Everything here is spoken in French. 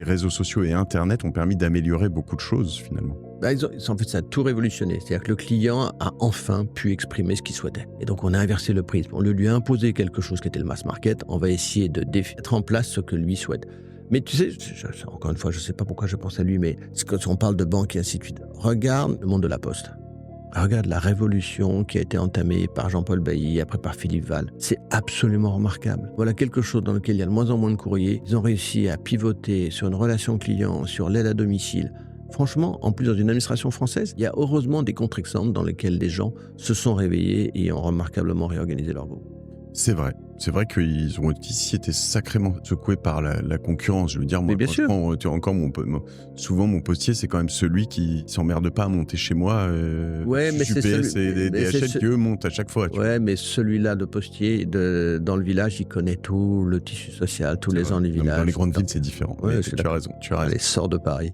réseaux sociaux et Internet ont permis d'améliorer beaucoup de choses finalement. En fait, ça a tout révolutionné. C'est-à-dire que le client a enfin pu exprimer ce qu'il souhaitait. Et donc, on a inversé le prisme. On lui a imposé quelque chose qui était le mass market. On va essayer de mettre en place ce que lui souhaite. Mais tu sais, encore une fois, je ne sais pas pourquoi je pense à lui, mais quand on parle de banque et ainsi de suite, regarde le monde de la Poste. Regarde la révolution qui a été entamée par Jean-Paul Bailly, après par Philippe Val. C'est absolument remarquable. Voilà quelque chose dans lequel il y a de moins en moins de courriers. Ils ont réussi à pivoter sur une relation client, sur l'aide à domicile. Franchement, en plus dans une administration française, il y a heureusement des contre-exemples dans lesquels des gens se sont réveillés et ont remarquablement réorganisé leur groupe. C'est vrai qu'ils ont ici été sacrément secoués par la concurrence. Je veux dire, moi, souvent mon postier, c'est quand même celui qui s'emmerde pas à monter chez moi. Ouais, mais c'est UPS et DHL qui eux montent à chaque fois. Ouais, mais celui-là de postier dans le village, il connaît tout le tissu social, tous les gens du village. Dans les grandes villes, c'est différent. Ouais, tu as raison. Allez, sors de Paris.